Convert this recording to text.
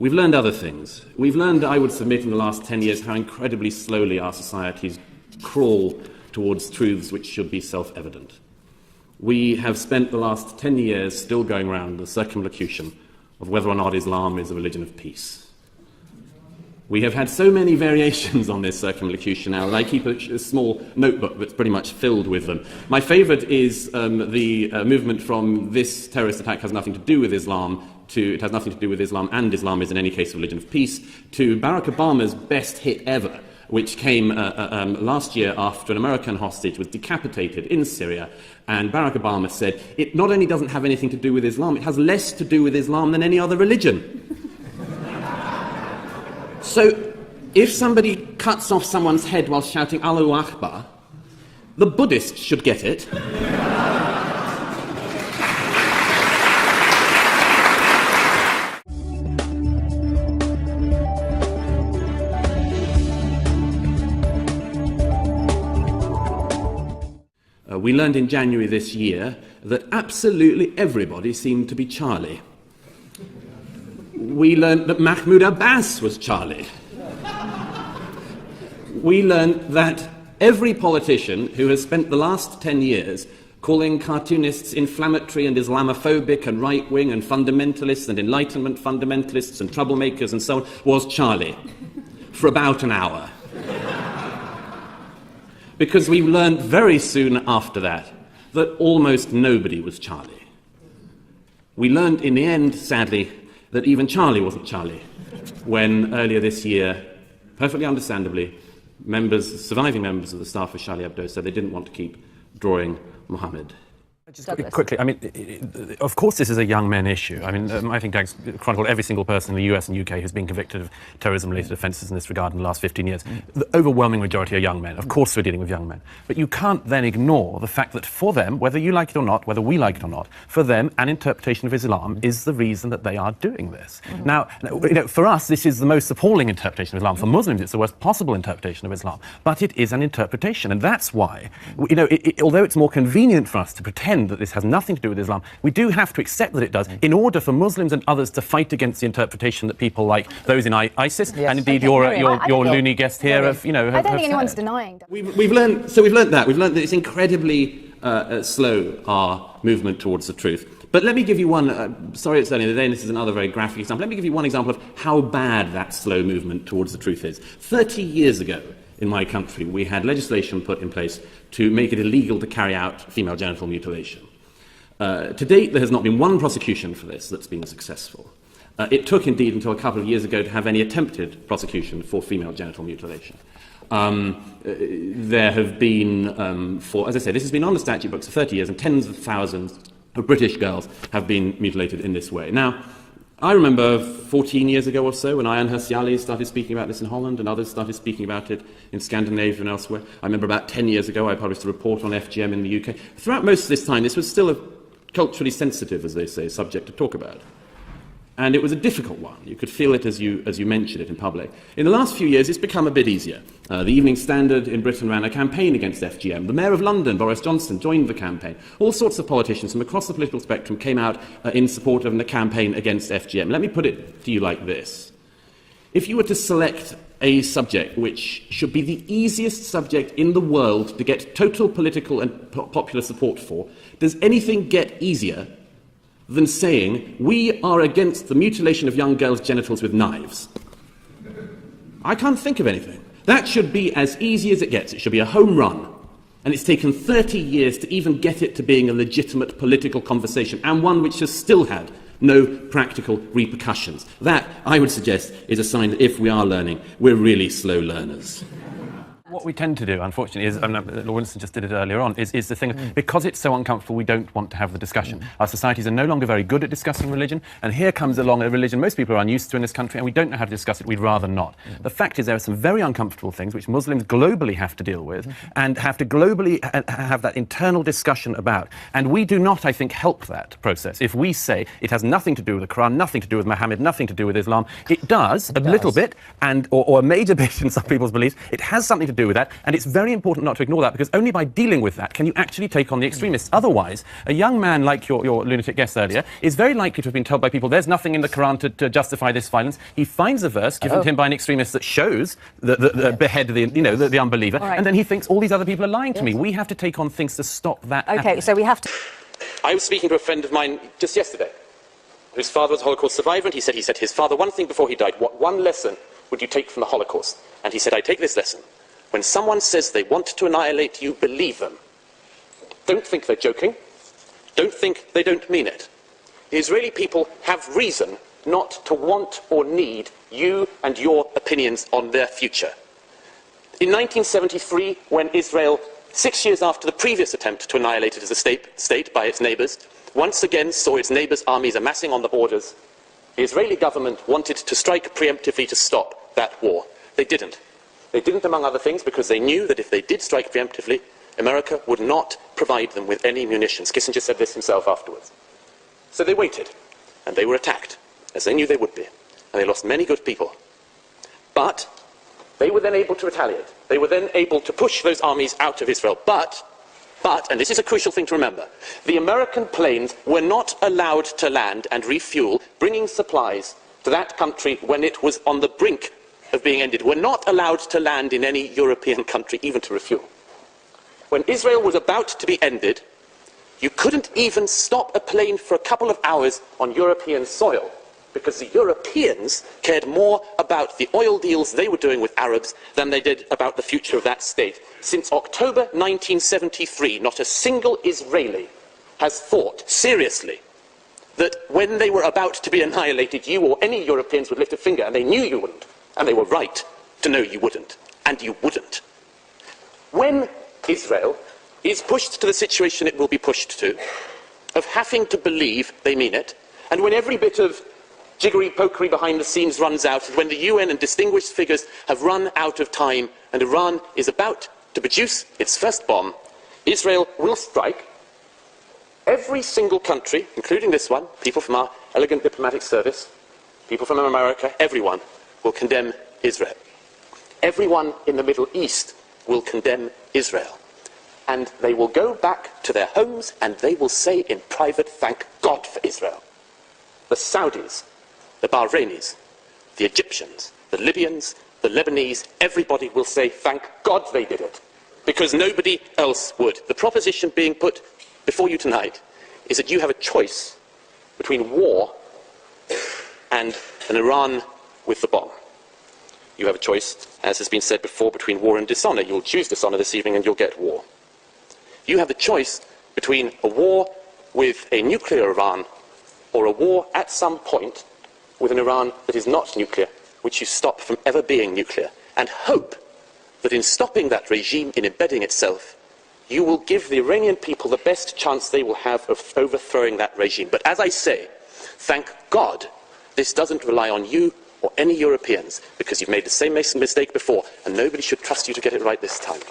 We've learned other things. We've learned, I would submit, in the last 10 years how incredibly slowly our societies crawl towards truths which should be self-evident. We have spent the last 10 years still going around the circumlocution of whether or not Islam is a religion of peace. We have had so many variations on this circumlocution now, and I keep a small notebook that's pretty much filled with them. My favourite is the movement from "this terrorist attack has nothing to do with Islam" to "it has nothing to do with Islam, and Islam is in any case a religion of peace," to Barack Obama's best hit ever, which came last year after an American hostage was decapitated in Syria, and Barack Obama said, "It not only doesn't have anything to do with Islam, it has less to do with Islam than any other religion." So, if somebody cuts off someone's head while shouting Allahu Akbar, the Buddhists should get it. We learned in January this year that absolutely everybody seemed to be Charlie. We learned that Mahmoud Abbas was Charlie. We learned that every politician who has spent the last 10 years calling cartoonists inflammatory and Islamophobic and right-wing and fundamentalists and Enlightenment fundamentalists and troublemakers and so on was Charlie for about an hour. Because we learned very soon after that almost nobody was Charlie. We learned in the end, sadly, that even Charlie wasn't Charlie, when earlier this year, perfectly understandably, surviving members of the staff of Charlie Hebdo said they didn't want to keep drawing Mohammed. Just quickly, I mean, of course this is a young men issue. I mean, I think Doug's chronicled every single person in the US and UK who's been convicted of terrorism-related offences in this regard in the last 15 years. The overwhelming majority are young men. Of course we're dealing with young men. But you can't then ignore the fact that for them, whether you like it or not, whether we like it or not, for them, an interpretation of Islam is the reason that they are doing this. Now, for us, this is the most appalling interpretation of Islam. For Muslims, it's the worst possible interpretation of Islam. But it is an interpretation, and that's why, although it's more convenient for us to pretend that this has nothing to do with Islam, we do have to accept that it does in order for Muslims and others to fight against the interpretation that people like those in ISIS and indeed your loony guest here have, I don't think anyone's denying. We've learned that it's incredibly slow, our movement towards the truth. But let me give you one, sorry it's early in the day and this is another very graphic example, let me give you one example of how bad that slow movement towards the truth is. 30 years ago in my country we had legislation put in place to make it illegal to carry out female genital mutilation. To date, there has not been one prosecution for this that's been successful. It took, indeed, until a couple of years ago to have any attempted prosecution for female genital mutilation. There have been, as I say, this has been on the statute books for 30 years, and tens of thousands of British girls have been mutilated in this way. Now, I remember 14 years ago or so when Ayaan Hirsi Ali started speaking about this in Holland and others started speaking about it in Scandinavia and elsewhere. I remember about 10 years ago I published a report on FGM in the UK. Throughout most of this time, this was still a culturally sensitive, as they say, subject to talk about. And it was a difficult one. You could feel it as you mentioned it in public. In the last few years, it's become a bit easier. The Evening Standard in Britain ran a campaign against FGM. The Mayor of London, Boris Johnson, joined the campaign. All sorts of politicians from across the political spectrum came out in support of the campaign against FGM. Let me put it to you like this. If you were to select a subject which should be the easiest subject in the world to get total political and popular support for, does anything get easier than saying, we are against the mutilation of young girls' genitals with knives? I can't think of anything. That should be as easy as it gets. It should be a home run. And it's taken 30 years to even get it to being a legitimate political conversation, and one which has still had no practical repercussions. That, I would suggest, is a sign that if we are learning, we're really slow learners. What we tend to do, unfortunately, is, Lord Winston just did it earlier on, is the thing, because it's so uncomfortable, we don't want to have the discussion. Our societies are no longer very good at discussing religion, and here comes along a religion most people are unused to in this country, and we don't know how to discuss it, we'd rather not. The fact is there are some very uncomfortable things which Muslims globally have to deal with, and have to globally have that internal discussion about. And we do not, I think, help that process. If we say it has nothing to do with the Quran, nothing to do with Muhammad, nothing to do with Islam, it does, a little bit, or a major bit in some people's beliefs, it has something to do with with that, and it's very important not to ignore that, because only by dealing with that can you actually take on the extremists. Otherwise, a young man like your lunatic guest earlier is very likely to have been told by people, there's nothing in the Quran to justify this violence. He finds a verse given to him by an extremist that shows the behead the unbeliever, and then he thinks all these other people are lying to me. We have to take on things to stop that happening. So we have to... I was speaking to a friend of mine just yesterday, whose father was a Holocaust survivor, and he said his father, one thing before he died, what one lesson would you take from the Holocaust? And he said, I take this lesson. When someone says they want to annihilate you, believe them. Don't think they're joking. Don't think they don't mean it. The Israeli people have reason not to want or need you and your opinions on their future. In 1973, when Israel, 6 years after the previous attempt to annihilate it as a state by its neighbours, once again saw its neighbours' armies amassing on the borders, the Israeli government wanted to strike preemptively to stop that war. They didn't. They didn't, among other things, because they knew that if they did strike preemptively, America would not provide them with any munitions. Kissinger said this himself afterwards. So they waited, and they were attacked, as they knew they would be, and they lost many good people. But they were then able to retaliate. They were then able to push those armies out of Israel. But, and this is a crucial thing to remember, the American planes were not allowed to land and refuel, bringing supplies to that country when it was on the brink of being ended. Were not allowed to land in any European country, even to refuel. When Israel was about to be ended, you couldn't even stop a plane for a couple of hours on European soil, because the Europeans cared more about the oil deals they were doing with Arabs than they did about the future of that state. Since October 1973, not a single Israeli has thought seriously that when they were about to be annihilated, you or any Europeans would lift a finger, and they knew you wouldn't, and they were right to know you wouldn't, and you wouldn't. When Israel is pushed to the situation it will be pushed to, of having to believe they mean it, and when every bit of jiggery-pokery behind the scenes runs out, and when the UN and distinguished figures have run out of time, and Iran is about to produce its first bomb, Israel will strike. Every single country, including this one, people from our elegant diplomatic service, people from America, everyone will condemn Israel. Everyone in the Middle East will condemn Israel. And they will go back to their homes and they will say in private, thank God for Israel. The Saudis, the Bahrainis, the Egyptians, the Libyans, the Lebanese, everybody will say, thank God they did it, because nobody else would. The proposition being put before you tonight is that you have a choice between war and an Iran with the bomb. You have a choice, as has been said before, between war and dishonor. You'll choose dishonor this evening and you'll get war. You have the choice between a war with a nuclear Iran or a war at some point with an Iran that is not nuclear, which you stop from ever being nuclear, and hope that in stopping that regime, in embedding itself, you will give the Iranian people the best chance they will have of overthrowing that regime. But as I say, thank God this doesn't rely on you or any Europeans, because you've made the same mistake before, and nobody should trust you to get it right this time.